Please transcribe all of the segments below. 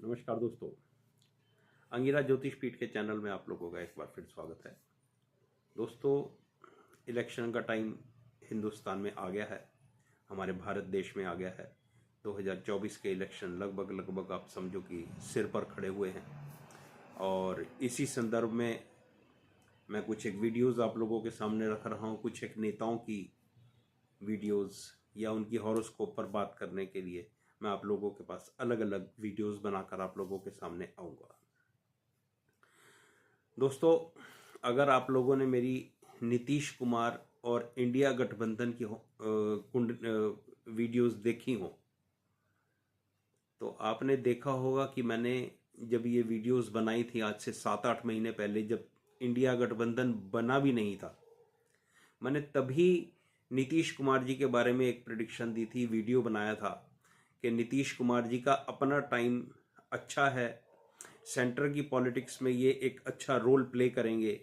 नमस्कार दोस्तों, अंगिरा ज्योतिष पीठ के चैनल में आप लोगों का एक बार फिर स्वागत है। दोस्तों, इलेक्शन का टाइम हिंदुस्तान में आ गया है, हमारे भारत देश में आ गया है। 2024 के इलेक्शन लगभग आप समझो कि सिर पर खड़े हुए हैं और इसी संदर्भ में मैं कुछ एक वीडियोज़ आप लोगों के सामने रख रहा हूँ। कुछ एक नेताओं की वीडियोज़ या उनकी हॉरोस्कोप पर बात करने के लिए मैं आप लोगों के पास अलग अलग वीडियोस बनाकर आप लोगों के सामने आऊँगा। दोस्तों, अगर आप लोगों ने मेरी नीतीश कुमार और इंडिया गठबंधन की वीडियोस देखी हो तो आपने देखा होगा कि मैंने जब ये वीडियोस बनाई थी आज से 7-8 महीने पहले, जब इंडिया गठबंधन बना भी नहीं था, मैंने तभी नीतीश कुमार जी के बारे में एक प्रेडिक्शन दी थी, वीडियो बनाया था कि नीतीश कुमार जी का अपना टाइम अच्छा है, सेंटर की पॉलिटिक्स में ये एक अच्छा रोल प्ले करेंगे,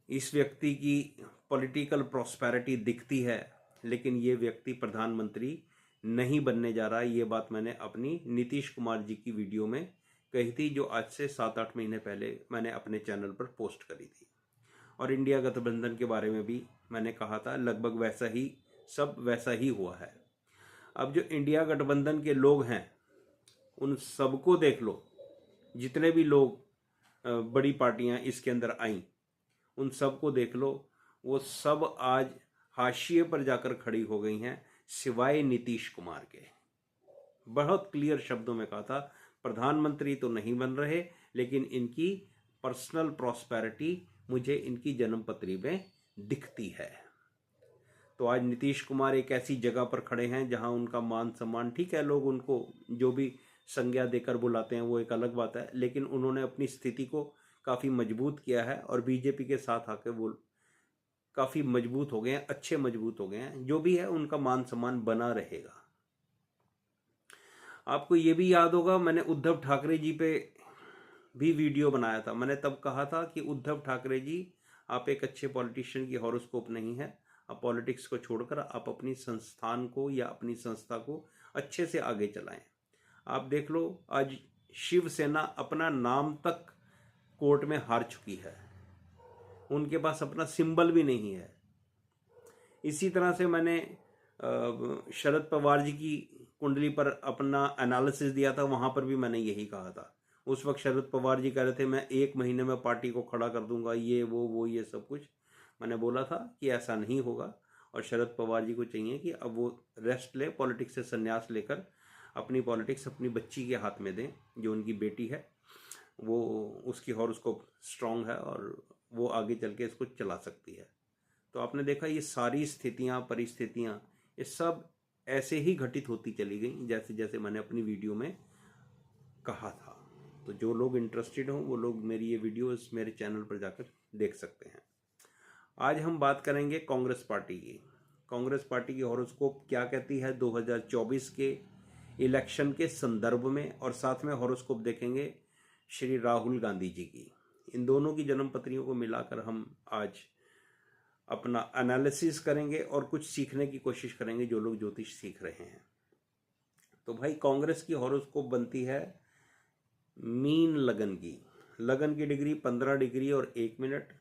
इस व्यक्ति की पॉलिटिकल प्रॉस्पेरिटी दिखती है, लेकिन ये व्यक्ति प्रधानमंत्री नहीं बनने जा रहा है। ये बात मैंने अपनी नीतीश कुमार जी की वीडियो में कही थी, जो आज से 7-8 महीने पहले मैंने अपने चैनल पर पोस्ट करी थी। और इंडिया गठबंधन के बारे में भी मैंने कहा था, लगभग वैसा ही सब वैसा ही हुआ है। अब जो इंडिया गठबंधन के लोग हैं उन सबको देख लो, जितने भी लोग बड़ी पार्टियां इसके अंदर आईं उन सबको देख लो, वो सब आज हाशिए पर जाकर खड़ी हो गई हैं, सिवाय नीतीश कुमार के। बहुत क्लियर शब्दों में कहा था, प्रधानमंत्री तो नहीं बन रहे, लेकिन इनकी पर्सनल प्रॉस्पेरिटी मुझे इनकी जन्मपत्री में दिखती है। तो आज नीतीश कुमार एक ऐसी जगह पर खड़े हैं जहां उनका मान सम्मान, ठीक है, लोग उनको जो भी संज्ञा देकर बुलाते हैं वो एक अलग बात है, लेकिन उन्होंने अपनी स्थिति को काफ़ी मजबूत किया है और बीजेपी के साथ आके वो काफ़ी मजबूत हो गए हैं, अच्छे मजबूत हो गए हैं। जो भी है उनका मान सम्मान बना रहेगा। आपको ये भी याद होगा, मैंने उद्धव ठाकरे जी पे भी वीडियो बनाया था। मैंने तब कहा था कि उद्धव ठाकरे जी, आप एक अच्छे पॉलिटिशियन की हॉरोस्कोप नहीं है, आप पॉलिटिक्स को छोड़कर आप अपनी संस्थान को या अपनी संस्था को अच्छे से आगे चलाएं। आप देख लो, आज शिवसेना अपना नाम तक कोर्ट में हार चुकी है, उनके पास अपना सिंबल भी नहीं है। इसी तरह से मैंने शरद पवार जी की कुंडली पर अपना एनालिसिस दिया था, वहां पर भी मैंने यही कहा था। उस वक्त शरद पवार जी कह रहे थे मैं 1 महीने में पार्टी को खड़ा कर दूंगा, ये वो ये सब कुछ। मैंने बोला था कि ऐसा नहीं होगा और शरद पवार जी को चाहिए कि अब वो रेस्ट ले, पॉलिटिक्स से संन्यास लेकर अपनी पॉलिटिक्स अपनी बच्ची के हाथ में दें, जो उनकी बेटी है, वो उसकी हॉरोस्कोप स्ट्रांग है और वो आगे चल के इसको चला सकती है। तो आपने देखा ये सारी स्थितियां, परिस्थितियां, ये सब ऐसे ही घटित होती चली गई जैसे जैसे मैंने अपनी वीडियो में कहा था। तो जो लोग इंटरेस्टेड हों वो लोग मेरी ये वीडियोस मेरे चैनल पर जाकर देख सकते हैं। आज हम बात करेंगे कांग्रेस पार्टी की। कांग्रेस पार्टी की हॉरोस्कोप क्या कहती है 2024 के इलेक्शन के संदर्भ में, और साथ में हॉरोस्कोप देखेंगे श्री राहुल गांधी जी की। इन दोनों की जन्म पत्रियों को मिलाकर हम आज अपना एनालिसिस करेंगे और कुछ सीखने की कोशिश करेंगे जो लोग ज्योतिष सीख रहे हैं। तो भाई, कांग्रेस की हॉरोस्कोप बनती है मीन लगन की। लगन की डिग्री 15 डिग्री और 1 मिनट,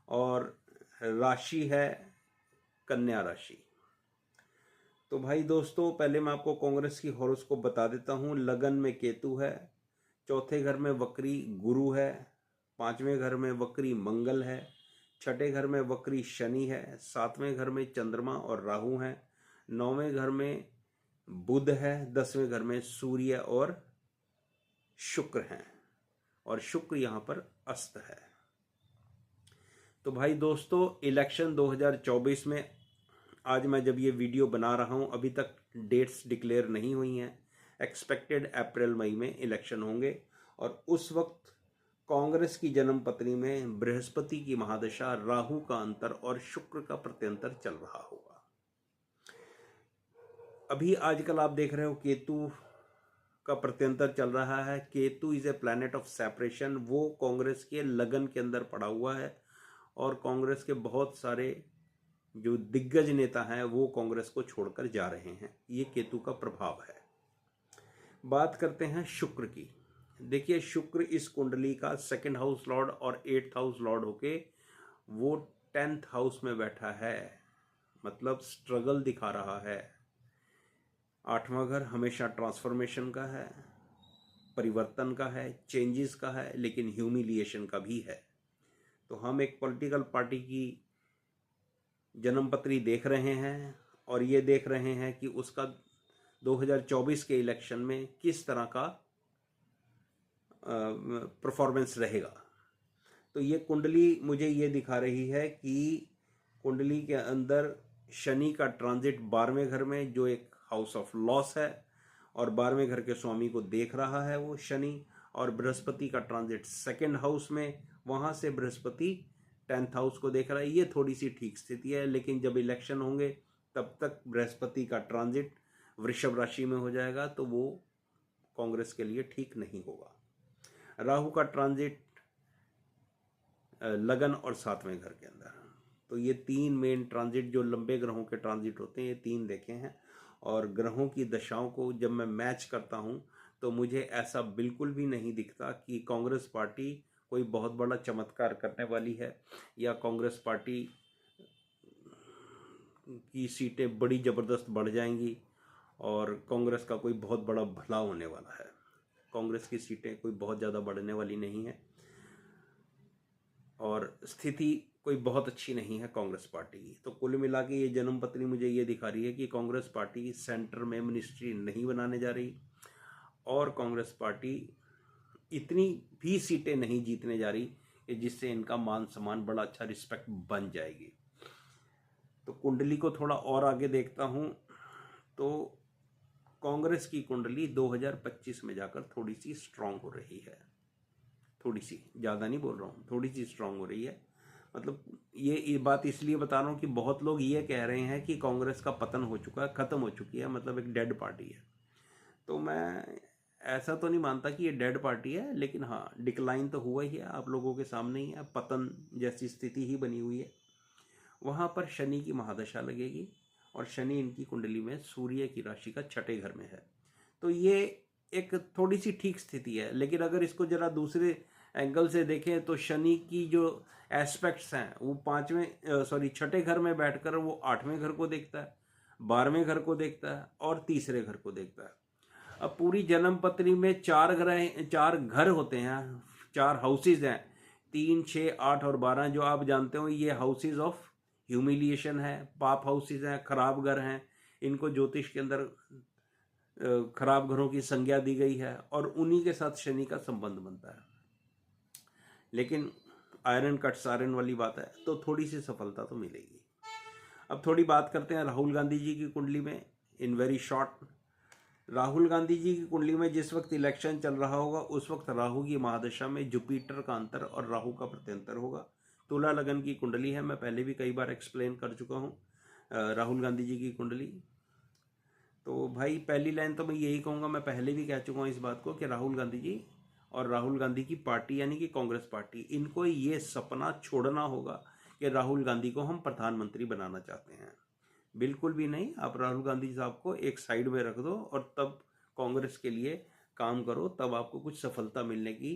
और राशि है कन्या राशि। तो भाई दोस्तों, पहले मैं आपको कांग्रेस की हॉरोस्कोप बता देता हूँ। लगन में केतु है, चौथे घर में वक्री गुरु है, 5वें घर में वक्री मंगल है, छठे घर में वक्री शनि है, 7वें घर में चंद्रमा और राहु है, 9वें घर में बुध है, 10वें घर में सूर्य और शुक्र हैं, और शुक्र यहाँ पर अस्त है। तो भाई दोस्तों, इलेक्शन 2024 में आज मैं जब ये वीडियो बना रहा हूँ, अभी तक डेट्स डिक्लेयर नहीं हुई हैं। एक्सपेक्टेड अप्रैल मई में इलेक्शन होंगे और उस वक्त कांग्रेस की जन्म पत्री में बृहस्पति की महादशा, राहु का अंतर और शुक्र का प्रत्यंतर चल रहा होगा। अभी आजकल आप देख रहे हो केतु का प्रत्यंतर चल रहा है। Ketu is a planet of separation. वो कांग्रेस के लगन के अंदर पड़ा हुआ है और कांग्रेस के बहुत सारे जो दिग्गज नेता हैं वो कांग्रेस को छोड़कर जा रहे हैं। ये केतु का प्रभाव है। बात करते हैं शुक्र की। देखिए, शुक्र इस कुंडली का 2nd हाउस लॉर्ड और 8th हाउस लॉर्ड होके वो 10th हाउस में बैठा है, मतलब स्ट्रगल दिखा रहा है। 8वां घर हमेशा ट्रांसफॉर्मेशन का है, परिवर्तन का है, चेंजेस का है, लेकिन ह्यूमिलिएशन का भी है। तो हम एक पॉलिटिकल पार्टी की जन्मपत्री देख रहे हैं और ये देख रहे हैं कि उसका 2024 के इलेक्शन में किस तरह का परफॉर्मेंस रहेगा। तो ये कुंडली मुझे ये दिखा रही है कि कुंडली के अंदर शनि का ट्रांजिट 12वें घर में, जो एक हाउस ऑफ लॉस है, और 12वें घर के स्वामी को देख रहा है वो शनि, और बृहस्पति का ट्रांजिट 2nd हाउस में, वहाँ से बृहस्पति 10th हाउस को देख रहा है। ये थोड़ी सी ठीक स्थिति है, लेकिन जब इलेक्शन होंगे तब तक बृहस्पति का ट्रांजिट वृषभ राशि में हो जाएगा, तो वो कांग्रेस के लिए ठीक नहीं होगा। राहु का ट्रांजिट लगन और 7वें घर के अंदर, तो ये 3 मेन ट्रांजिट जो लंबे ग्रहों के ट्रांजिट होते हैं, ये 3 देखे हैं। और ग्रहों की दशाओं को जब मैं मैच करता हूँ तो मुझे ऐसा बिल्कुल भी नहीं दिखता कि कांग्रेस पार्टी कोई बहुत बड़ा चमत्कार करने वाली है या कांग्रेस पार्टी की सीटें बड़ी ज़बरदस्त बढ़ जाएंगी और कांग्रेस का कोई बहुत बड़ा भला होने वाला है। कांग्रेस की सीटें कोई बहुत ज़्यादा बढ़ने वाली नहीं है और स्थिति कोई बहुत अच्छी नहीं है कांग्रेस पार्टी की। तो कुल मिला के ये जन्मपत्री मुझे ये दिखा रही है कि कांग्रेस पार्टी सेंटर में मिनिस्ट्री नहीं बनाने जा रही और कांग्रेस पार्टी इतनी भी सीटें नहीं जीतने जा रही कि जिससे इनका मान सम्मान बड़ा अच्छा रिस्पेक्ट बन जाएगी। तो कुंडली को थोड़ा और आगे देखता हूँ तो कांग्रेस की कुंडली 2025 में जाकर थोड़ी सी स्ट्रांग हो रही है, थोड़ी सी, ज़्यादा नहीं बोल रहा हूँ, थोड़ी सी स्ट्रांग हो रही है। मतलब ये बात इसलिए बता रहा हूँ कि बहुत लोग ये कह रहे हैं कि कांग्रेस का पतन हो चुका है, ख़त्म हो चुकी है, मतलब एक डेड पार्टी है। तो मैं ऐसा तो नहीं मानता कि ये डेड पार्टी है, लेकिन हाँ, डिक्लाइन तो हुआ ही है, आप लोगों के सामने ही है, पतन जैसी स्थिति ही बनी हुई है। वहाँ पर शनि की महादशा लगेगी और शनि इनकी कुंडली में सूर्य की राशि का 6ठे घर में है। तो ये एक थोड़ी सी ठीक स्थिति है, लेकिन अगर इसको जरा दूसरे एंगल से देखें तो शनि की जो एस्पेक्ट्स हैं वो 6ठे घर में बैठकर वो 8वें घर को देखता है, 12वें घर को देखता है और तीसरे घर को देखता है। अब पूरी जन्म पत्री में 4 घर होते हैं, 4 हाउसेज हैं, 3, 6, 8 और 12, जो आप जानते हो ये हाउसेज ऑफ ह्यूमिलिएशन है, पाप हाउसेज हैं, खराब घर हैं। इनको ज्योतिष के अंदर खराब घरों की संज्ञा दी गई है और उन्हीं के साथ शनि का संबंध बनता है। लेकिन आयरन कट्स आयरन वाली बात है, तो थोड़ी सी सफलता तो मिलेगी। अब थोड़ी बात करते हैं राहुल गांधी जी की कुंडली में in very short. Rahul Gandhi ji की कुंडली में जिस वक्त इलेक्शन चल रहा होगा उस वक्त राहु की महादशा में जुपिटर का अंतर और राहु का प्रत्यंतर होगा। तुला लगन की कुंडली है, मैं पहले भी कई बार एक्सप्लेन कर चुका हूँ राहुल गांधी जी की कुंडली। तो भाई पहली लाइन तो मैं यही कहूँगा, मैं पहले भी कह चुका हूँ इस बात को कि राहुल गांधी जी और राहुल गांधी की पार्टी यानी कि कांग्रेस पार्टी, इनको ये सपना छोड़ना होगा कि राहुल गांधी को हम प्रधानमंत्री बनाना चाहते हैं। बिल्कुल भी नहीं, आप राहुल गांधी साहब को एक साइड में रख दो और तब कांग्रेस के लिए काम करो, तब आपको कुछ सफलता मिलने की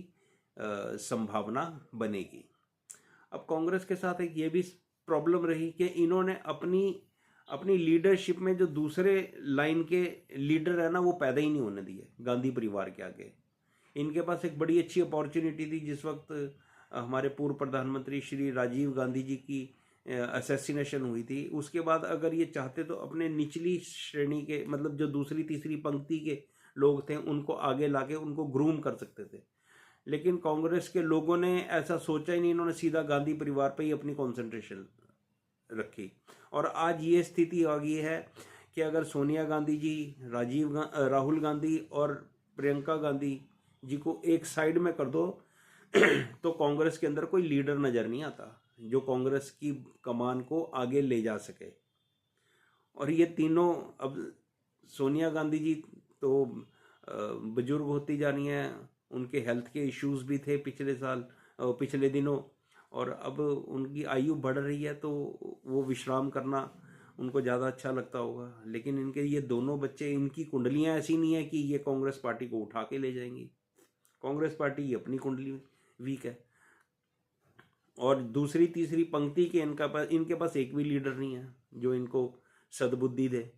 संभावना बनेगी। अब कांग्रेस के साथ एक ये भी प्रॉब्लम रही कि इन्होंने अपनी लीडरशिप में जो दूसरे लाइन के लीडर है ना, वो पैदा ही नहीं होने दिए गांधी परिवार के आगे। इनके पास एक बड़ी अच्छी अपॉर्चुनिटी थी जिस वक्त हमारे पूर्व प्रधानमंत्री श्री राजीव गांधी जी की असैसिनेशन हुई थी। उसके बाद अगर ये चाहते तो अपने निचली श्रेणी के, मतलब जो दूसरी तीसरी पंक्ति के लोग थे, उनको आगे लाके उनको ग्रूम कर सकते थे। लेकिन कांग्रेस के लोगों ने ऐसा सोचा ही नहीं, इन्होंने सीधा गांधी परिवार पर ही अपनी कॉन्सेंट्रेशन रखी। और आज ये स्थिति आ गई है कि अगर सोनिया गांधी जी, राहुल गांधी और प्रियंका गांधी जी को एक साइड में कर दो तो कांग्रेस के अंदर कोई लीडर नजर नहीं आता जो कांग्रेस की कमान को आगे ले जा सके। और ये तीनों, अब सोनिया गांधी जी तो बुजुर्ग होती जा रही हैं, उनके हेल्थ के इश्यूज भी थे पिछले दिनों, और अब उनकी आयु बढ़ रही है तो वो विश्राम करना उनको ज़्यादा अच्छा लगता होगा। लेकिन इनके ये दोनों बच्चे, इनकी कुंडलियाँ ऐसी नहीं है कि ये कांग्रेस पार्टी को उठा के ले जाएंगी। कांग्रेस पार्टी की अपनी कुंडली वीक है, और दूसरी तीसरी पंक्ति के इनके पास एक भी लीडर नहीं है जो इनको सद्बुद्धि दे।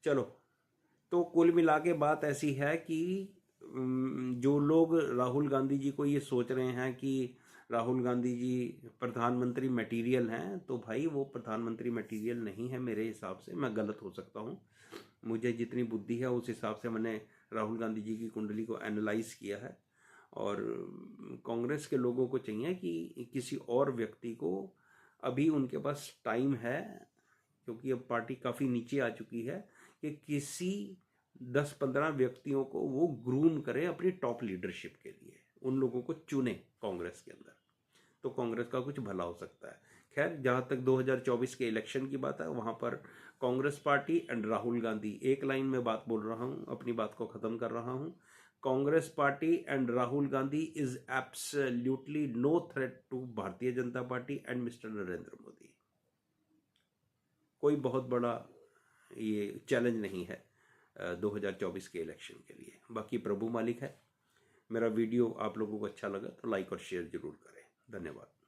चलो, तो कुल मिला के बात ऐसी है कि जो लोग राहुल गांधी जी को ये सोच रहे हैं कि राहुल गांधी जी प्रधानमंत्री मटेरियल हैं, तो भाई वो प्रधानमंत्री मटेरियल नहीं है मेरे हिसाब से। मैं गलत हो सकता हूँ, मुझे जितनी बुद्धि है उस हिसाब से मैंने राहुल गांधी जी की कुंडली को एनालाइज किया है। और कांग्रेस के लोगों को चाहिए कि किसी और व्यक्ति को, अभी उनके पास टाइम है क्योंकि अब पार्टी काफ़ी नीचे आ चुकी है, कि किसी 10-15 व्यक्तियों को वो ग्रूम करें अपनी टॉप लीडरशिप के लिए, उन लोगों को चुने कांग्रेस के अंदर, तो कांग्रेस का कुछ भला हो सकता है। खैर, जहाँ तक 2024 के इलेक्शन की बात है, वहाँ पर कांग्रेस पार्टी एंड राहुल गांधी, एक लाइन में बात बोल रहा हूँ, अपनी बात को ख़त्म कर रहा हूँ। Congress party and Rahul Gandhi is absolutely no threat to Bharatiya Janata party and mister Narendra Modi. कोई बहुत बड़ा ये चैलेंज नहीं है 2024 के इलेक्शन के लिए। बाकी प्रभु मालिक है। मेरा वीडियो आप लोगों को अच्छा लगा तो लाइक और शेयर जरूर करें। धन्यवाद।